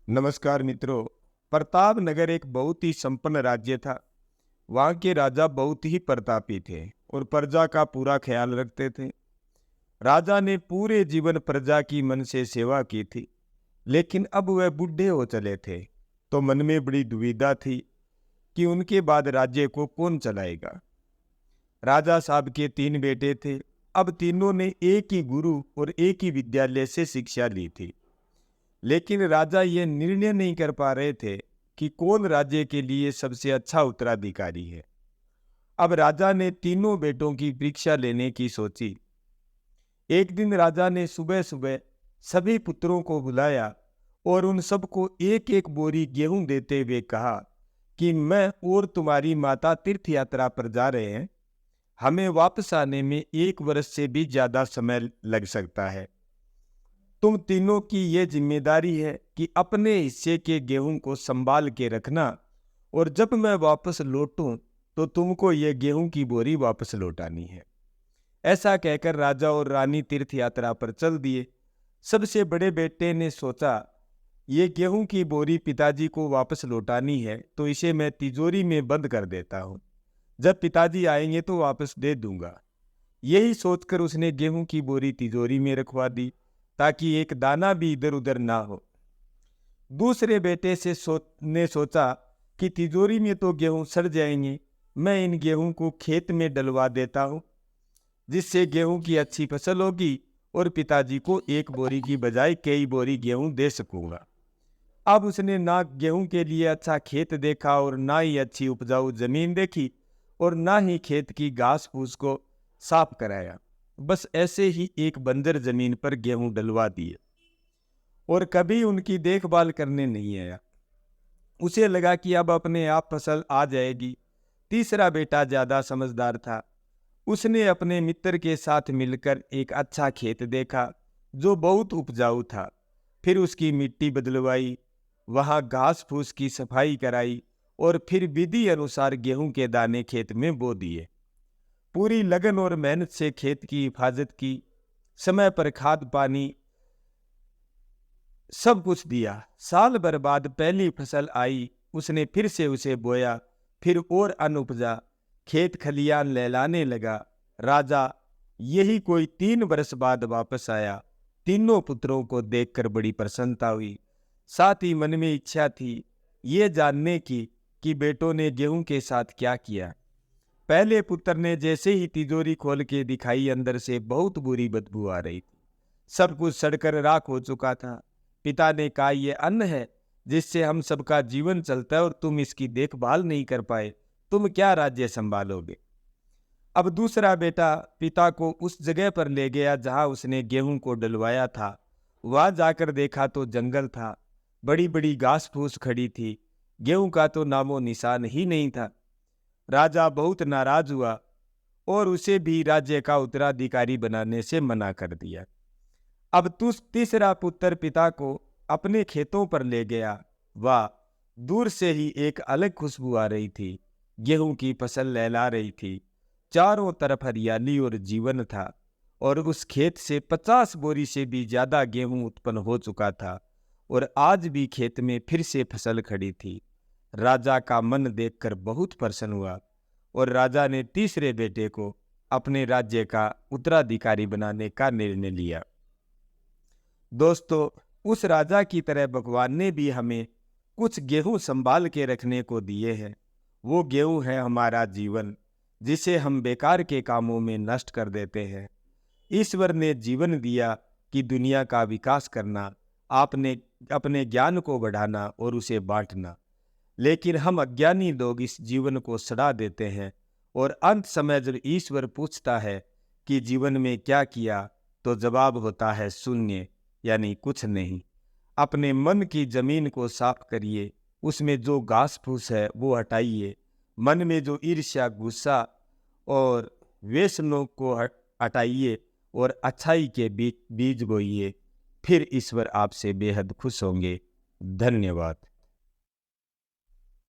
नमस्कार मित्रों। प्रताप नगर एक बहुत ही संपन्न राज्य था। वहाँ के राजा बहुत ही प्रतापी थे और प्रजा का पूरा ख्याल रखते थे। राजा ने पूरे जीवन प्रजा की मन से सेवा की थी, लेकिन अब वह बूढ़े हो चले थे, तो मन में बड़ी दुविधा थी कि उनके बाद राज्य को कौन चलाएगा। राजा साहब के 3 बेटे थे। अब तीनों ने एक ही गुरु और एक ही विद्यालय से शिक्षा ली थी, लेकिन राजा ये निर्णय नहीं कर पा रहे थे कि कौन राज्य के लिए सबसे अच्छा उत्तराधिकारी है। अब राजा ने तीनों बेटों की परीक्षा लेने की सोची। एक दिन राजा ने सुबह सुबह सभी पुत्रों को बुलाया और उन सबको एक एक बोरी गेहूं देते हुए कहा कि मैं और तुम्हारी माता तीर्थ यात्रा पर जा रहे हैं। हमें वापस आने में 1 वर्ष से भी ज्यादा समय लग सकता है। तुम तीनों की ये जिम्मेदारी है कि अपने हिस्से के गेहूं को संभाल के रखना, और जब मैं वापस लौटूं तो तुमको ये गेहूं की बोरी वापस लौटानी है। ऐसा कहकर राजा और रानी तीर्थ यात्रा पर चल दिए। सबसे बड़े बेटे ने सोचा, ये गेहूं की बोरी पिताजी को वापस लौटानी है तो इसे मैं तिजोरी में बंद कर देता हूँ। जब पिताजी आएंगे तो वापस दे दूंगा। यही सोचकर उसने गेहूं की बोरी तिजोरी में रखवा दी, ताकि एक दाना भी इधर उधर ना हो। दूसरे बेटे ने सोचा कि तिजोरी में तो गेहूं सड़ जाएंगे, मैं इन गेहूं को खेत में डलवा देता हूं, जिससे गेहूं की अच्छी फसल होगी और पिताजी को एक बोरी की बजाय कई बोरी गेहूं दे सकूंगा। अब उसने ना गेहूं के लिए अच्छा खेत देखा और ना ही अच्छी उपजाऊ जमीन देखी और ना ही खेत की घास फूस को साफ कराया। बस ऐसे ही एक बंजर जमीन पर गेहूं डलवा दिए और कभी उनकी देखभाल करने नहीं आया। उसे लगा कि अब अपने आप फसल आ जाएगी। तीसरा बेटा ज्यादा समझदार था। उसने अपने मित्र के साथ मिलकर एक अच्छा खेत देखा जो बहुत उपजाऊ था। फिर उसकी मिट्टी बदलवाई, वहां घास फूस की सफाई कराई और फिर विधि अनुसार गेहूं के दाने खेत में बो दिए। पूरी लगन और मेहनत से खेत की हिफाजत की, समय पर खाद पानी सब कुछ दिया। साल भर बाद पहली फसल आई। उसने फिर से उसे बोया, फिर और अन्न उपजा, खेत खलियान लहलाने लगा। राजा यही कोई 3 वर्ष बाद वापस आया। तीनों पुत्रों को देखकर बड़ी प्रसन्नता हुई। साथ ही मन में इच्छा थी ये जानने की कि बेटों ने गेहूं के साथ क्या किया। पहले पुत्र ने जैसे ही तिजोरी खोल के दिखाई, अंदर से बहुत बुरी बदबू आ रही थी। सब कुछ सड़कर राख हो चुका था। पिता ने कहा, ये अन्न है जिससे हम सबका जीवन चलता है और तुम इसकी देखभाल नहीं कर पाए, तुम क्या राज्य संभालोगे। अब दूसरा बेटा पिता को उस जगह पर ले गया जहां उसने गेहूं को डलवाया था। वहां जाकर देखा तो जंगल था, बड़ी बड़ी घास फूस खड़ी थी, गेहूं का तो नामो निशान ही नहीं था। राजा बहुत नाराज हुआ और उसे भी राज्य का उत्तराधिकारी बनाने से मना कर दिया। अब तीसरा पुत्र पिता को अपने खेतों पर ले गया। वाह, दूर से ही एक अलग खुशबू आ रही थी। गेहूं की फसल लहला रही थी, चारों तरफ हरियाली और जीवन था, और उस खेत से 50 बोरी से भी ज्यादा गेहूं उत्पन्न हो चुका था और आज भी खेत में फिर से फसल खड़ी थी। राजा का मन देखकर बहुत प्रसन्न हुआ और राजा ने तीसरे बेटे को अपने राज्य का उत्तराधिकारी बनाने का निर्णय लिया। दोस्तों, उस राजा की तरह भगवान ने भी हमें कुछ गेहूं संभाल के रखने को दिए हैं। वो गेहूं है हमारा जीवन, जिसे हम बेकार के कामों में नष्ट कर देते हैं। ईश्वर ने जीवन दिया कि दुनिया का विकास करना, आपने अपने ज्ञान को बढ़ाना और उसे बांटना, लेकिन हम अज्ञानी लोग इस जीवन को सड़ा देते हैं और अंत समय जब ईश्वर पूछता है कि जीवन में क्या किया, तो जवाब होता है शून्य, यानी कुछ नहीं। अपने मन की जमीन को साफ करिए, उसमें जो घास फूस है वो हटाइए। मन में जो ईर्ष्या, गुस्सा और व्यसनों को हटाइए और अच्छाई के बीज बोइए। फिर ईश्वर आपसे बेहद खुश होंगे। धन्यवाद।